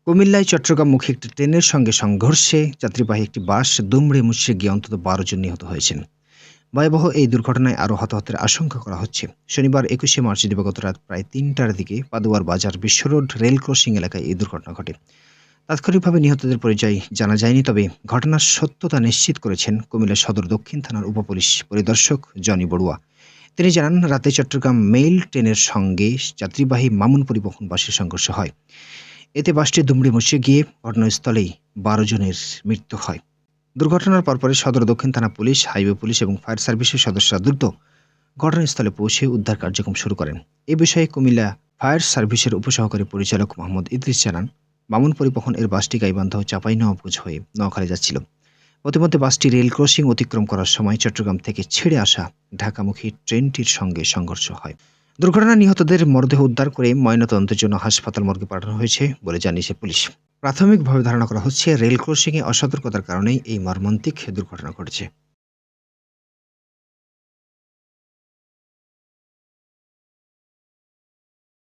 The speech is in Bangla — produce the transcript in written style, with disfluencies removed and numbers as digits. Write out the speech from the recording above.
কুমিল্লায় চট্টগ্রামমুখী একটি ট্রেনের সঙ্গে সংঘর্ষে যাত্রীবাহী একটি বাস দুমড়ে মুচড়ে গিয়ে অন্তত ১২ জন নিহত হয়েছেন। ভয়াবহ এই দুর্ঘটনায় আরও হতাহতের আশঙ্কা করা হচ্ছে। শনিবার ২১শে মার্চ দিবাগত রাত প্রায় ৩টার দিকে পাদুয়ার বাজার বিশ্ব রোড রেল ক্রসিং এলাকায় এই দুর্ঘটনা ঘটে। তাৎক্ষণিকভাবে নিহতদের পরিচয় জানা যায়নি, তবে ঘটনার সত্যতা নিশ্চিত করেছেন কুমিল্লা সদর দক্ষিণ থানার উপপুলিশ পরিদর্শক জনি বড়ুয়া। তিনি জানান, রাতে চট্টগ্রাম মেইল ট্রেনের সঙ্গে যাত্রীবাহী মামুন পরিবহন বাসের সংঘর্ষ হয়। এতে বাসটি দুমড়ে মুচড়ে গিয়ে ঘটনাস্থলেই ১২ জনের মৃত্যু হয়। দুর্ঘটনার পরপরই সদর দক্ষিণ থানা পুলিশ, হাইওয়ে পুলিশ এবং ফায়ার সার্ভিসের সদস্যরা দ্রুত ঘটনাস্থলে পৌঁছে উদ্ধার কার্যক্রম শুরু করেন। এ বিষয়ে কুমিল্লা ফায়ার সার্ভিসের উপসহকারী পরিচালক মোহাম্মদ ইদ্রিস জানান, মামুন পরিবহন এর বাসটি গাইবান্ধা ও চাঁপাইনবাবগঞ্জ হয়ে নোয়াখালী যাচ্ছিল। প্রতিমধ্যে বাসটি রেল ক্রসিং অতিক্রম করার সময় চট্টগ্রাম থেকে ছেড়ে আসা ঢাকামুখী ট্রেনটির সঙ্গে সংঘর্ষ হয়। দুর্ঘটনায় নিহতদের মরদেহ উদ্ধার করে ময়নাতদন্তের জন্য হাসপাতাল মর্গে পাঠানো হয়েছে বলে জানিয়েছে পুলিশ। প্রাথমিকভাবে ধারণা করা হচ্ছে, রেল ক্রসিংয়ে অসতর্কতার কারণেই এই মর্মান্তিক দুর্ঘটনা ঘটেছে।